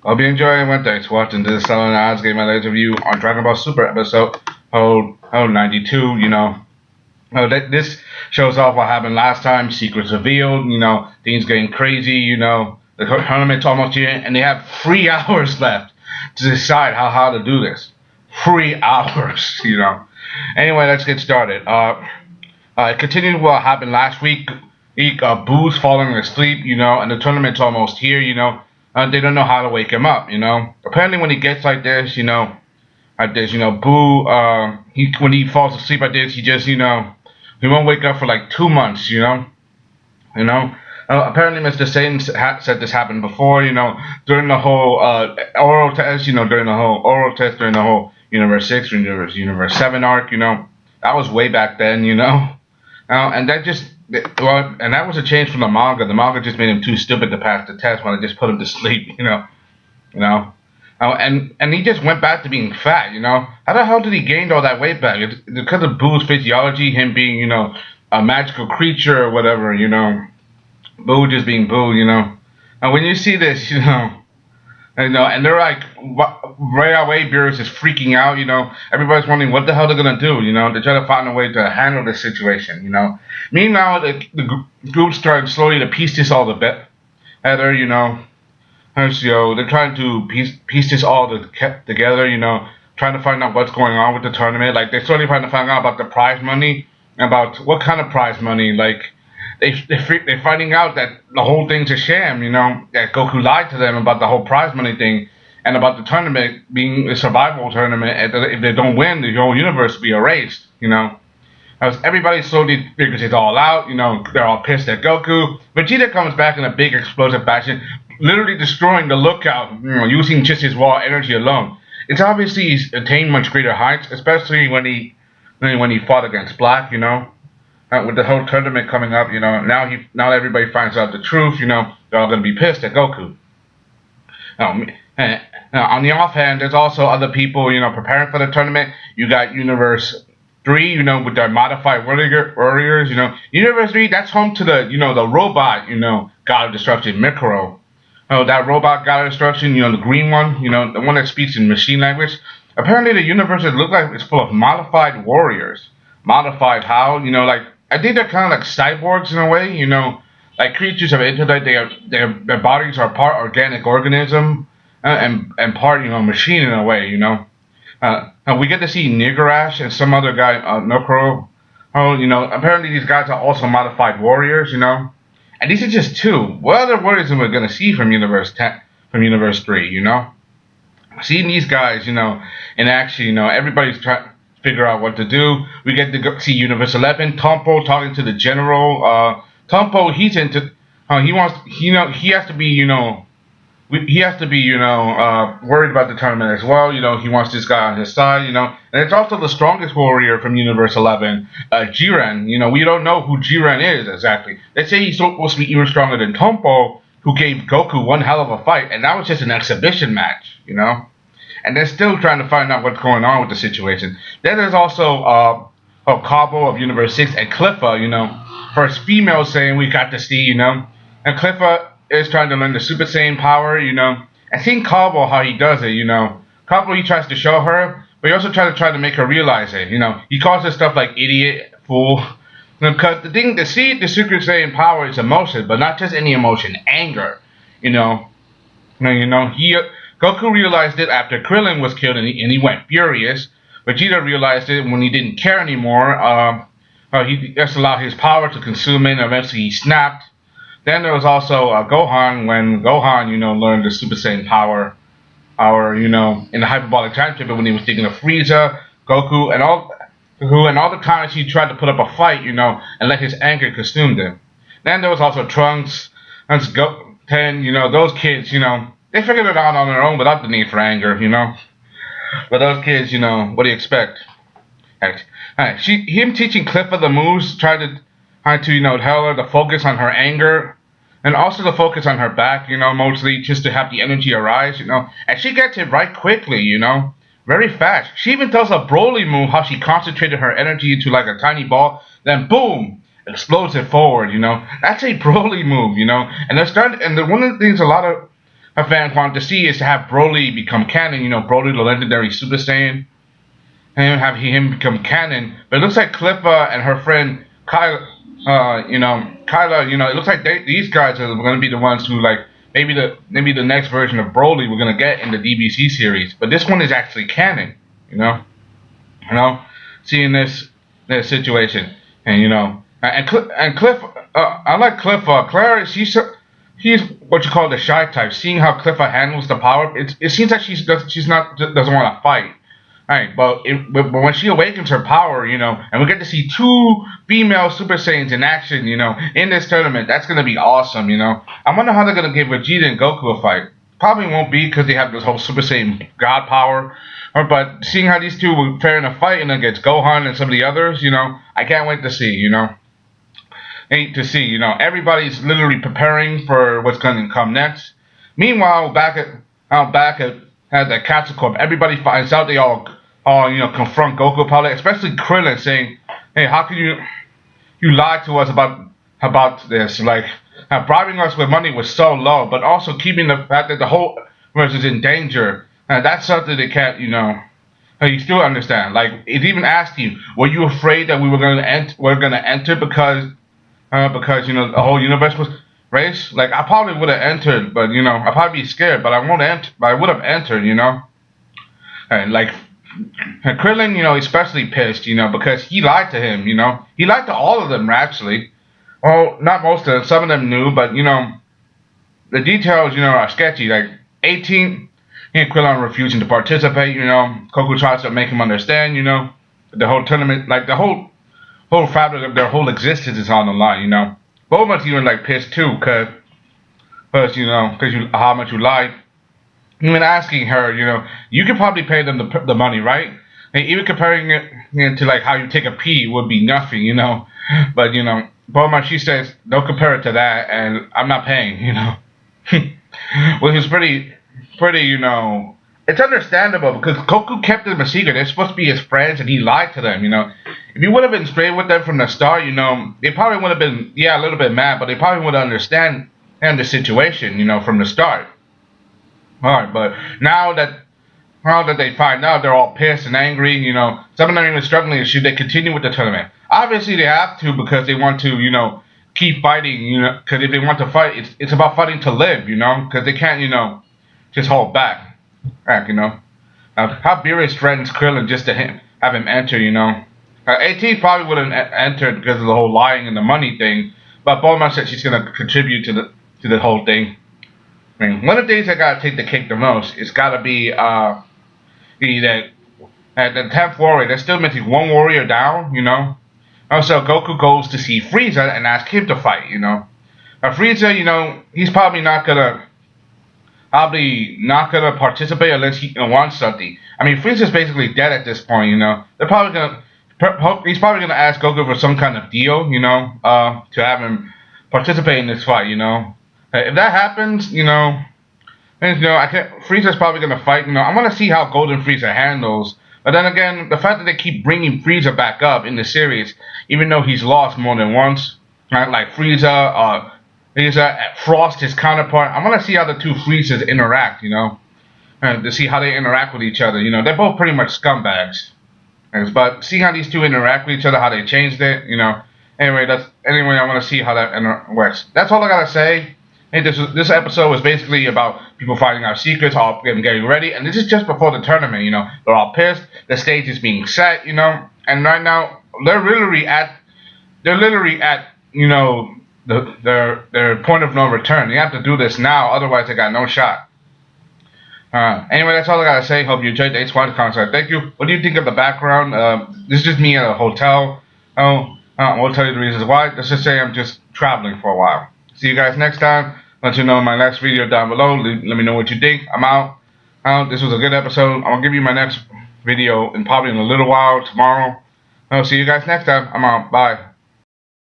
Hope you enjoy it. Thanks for watching this Selling Odds Game My Latest review on Dragon Ball Super episode 92. This shows off what happened last time. Secrets revealed. Things getting crazy. The tournament's almost here, and they have 3 hours left to decide how to do this. 3 hours. Anyway, let's get started. Continuing what happened last week. Boo's falling asleep. And the tournament's almost here. They don't know how to wake him up. Apparently, when he gets like this, Boo, when he falls asleep like this, he just, he won't wake up for like 2 months. Apparently, Mr. Satan said this happened before. During the whole oral test. During the whole Universe 6 or Universe 7 arc. That was way back then. And that was a change from the manga. The manga just made him too stupid to pass the test when they just put him to sleep, and he just went back to being fat, How the hell did he gain all that weight back? It's because of Boo's physiology, him being, a magical creature or whatever, Boo just being Boo, And when you see this, and they're like, Railway Beerus is freaking out, Everybody's wondering what the hell they're gonna do, They're trying to find a way to handle this situation, Meanwhile, the group's starting slowly to piece this all together, they're trying to piece this all together, trying to find out what's going on with the tournament. Like, they're slowly trying to find out about the prize money, about what kind of prize money, like, they're finding out that the whole thing's a sham, that Goku lied to them about the whole prize money thing and about the tournament being a survival tournament. And if they don't win, the whole universe will be erased, As everybody slowly figures it all out, they're all pissed at Goku. Vegeta comes back in a big explosive fashion, literally destroying the lookout, using just his raw energy alone. It's obviously he's attained much greater heights, especially when he fought against Black, with the whole tournament coming up, now everybody finds out the truth, they're all going to be pissed at Goku. On the offhand, there's also other people, preparing for the tournament. You got Universe 3, with their modified warriors, Universe 3, that's home to the, the robot, God of Destruction, Mikuro. That robot God of Destruction, the green one, the one that speaks in machine language. Apparently the universe looks like it's full of modified warriors. Modified how? I think they're kind of like cyborgs in a way, like creatures of intellect. Their bodies are part organic organism and part, machine in a way, we get to see Nigarash and some other guy, Nokuro. Apparently these guys are also modified warriors, and these are just 2. What other warriors are we going to see from Universe 3, Seeing these guys, in action, everybody's trying figure out what to do. We get to go see Universe 11. Tompo talking to the general. Tompo, he's into. He has to be, worried about the tournament as well. He wants this guy on his side. And it's also the strongest warrior from Universe 11, Jiren. We don't know who Jiren is exactly. They say he's supposed to be even stronger than Tompo, who gave Goku one hell of a fight, and that was just an exhibition match. And they're still trying to find out what's going on with the situation. Then there's also Cabo of Universe 6 and Cliffa, first female saying we got to see, And Cliffa is trying to learn the Super Saiyan power, I think Cabo, how he does it, Cabo, he tries to show her, but he also tries to make her realize it, He calls her stuff like idiot, fool. Because the Super Saiyan power is emotion, but not just any emotion, anger, Goku realized it after Krillin was killed, and he went furious. Vegeta realized it when he didn't care anymore. He just allowed his power to consume it, and eventually he snapped. Then there was also Gohan, when Gohan, learned the Super Saiyan power, in the hyperbolic time chamber when he was thinking of Frieza, Goku, and all the times he tried to put up a fight, and let his anger consume them. Then there was also Trunks, and those kids, they figured it out on their own without the need for anger, But those kids, what do you expect? Him teaching Cliffa the moves, trying to tell her to focus on her anger, and also to focus on her back, mostly just to have the energy arise, And she gets it right quickly, very fast. She even tells a Broly move how she concentrated her energy into like a tiny ball, then boom, explodes it forward, That's a Broly move, And they're starting, and one of the things a lot of her fans wanted to see is to have Broly become canon. You know, Broly, the legendary Super Saiyan, and have him become canon. But it looks like Clippa and her friend Kyla, Kyla, it looks like these guys are going to be the ones who like maybe the next version of Broly we're going to get in the DBC series. But this one is actually canon. Seeing this situation, and Cliff, I like Cliff. Clara, he's what you call the shy type. Seeing how Cliffa handles the power, it seems like doesn't want to fight. Right, but when she awakens her power, and we get to see two female Super Saiyans in action, in this tournament, that's gonna be awesome. I wonder how they're gonna give Vegeta and Goku a fight. Probably won't be because they have this whole Super Saiyan God power. But seeing how these two will fare in a fight and against Gohan and some of the others, I can't wait to see. Everybody's literally preparing for what's going to come next. Meanwhile, back at the Capsule Corp, everybody finds out. They all confront Goku probably, especially Krillin, saying, "Hey, how can you lie to us about this? Like, bribing us with money was so low, but also keeping the fact that the whole universe is in danger. That's something they can't, you still understand. Like, it even asked you, were you afraid that we were going to enter because the whole universe was race? Like, I probably would have entered, but I'd probably be scared, but I won't enter. But I would have entered, And like, Krillin, especially pissed, because he lied to him, he lied to all of them actually. Well, not most of them. Some of them knew, but the details, are sketchy. Like 18. Krillin refusing to participate, Goku tries to make him understand, the whole tournament, like the whole fabric of their whole existence is on the line, Bulma's even like pissed too, cause how much you lied. Even asking her, you could probably pay them the money, right? And even comparing it to like how you take a pee would be nothing, But Bulma, she says, don't compare it to that, and I'm not paying, Which is pretty, it's understandable because Goku kept them a secret. They're supposed to be his friends, and he lied to them. If he would have been straight with them from the start, they probably would have been, a little bit mad, but they probably would understand the situation, from the start. All right, but now that they find out, they're all pissed and angry. Some of them are even struggling. Should they continue with the tournament? Obviously, they have to because they want to, keep fighting. Because if they want to fight, it's about fighting to live. Because they can't, just hold back. How Beerus threatens Krillin just to have him enter. AT probably wouldn't entered because of the whole lying and the money thing. But Bulma said she's gonna contribute to the whole thing. I mean, one of the things that gotta take the cake the most is gotta be that at the 10th warrior, they're still missing one warrior down, Also, Goku goes to see Frieza and asks him to fight, Now, Frieza, he's probably not gonna participate unless he wants something. I mean, Frieza's basically dead at this point, They're probably he's probably gonna ask Goku for some kind of deal, to have him participate in this fight, If that happens, Frieza's probably gonna fight. I want to see how Golden Frieza handles. But then again, the fact that they keep bringing Frieza back up in the series, even though he's lost more than once, right? Like Frieza, Frost, his counterpart. I want to see how the two Friezas interact. To see how they interact with each other. They're both pretty much scumbags. But seeing how these two interact with each other, how they changed it. Anyway, I want to see how that works. That's all I gotta say. Hey, this episode was basically about people finding out secrets, all getting ready, and this is just before the tournament. They're all pissed. The stage is being set. And right now they're literally at their point of no return. They have to do this now, otherwise they got no shot. Anyway, that's all I gotta say. Hope you enjoyed the H1 concert. Thank you. What do you think of the background? This is just me at a hotel. I won't tell you the reasons why. Let's just say I'm just traveling for a while. See you guys next time. Let you know in my next video down below. Let me know what you think. I'm out. This was a good episode. I'm gonna give you my next video probably in a little while tomorrow. I'll see you guys next time. I'm out. Bye.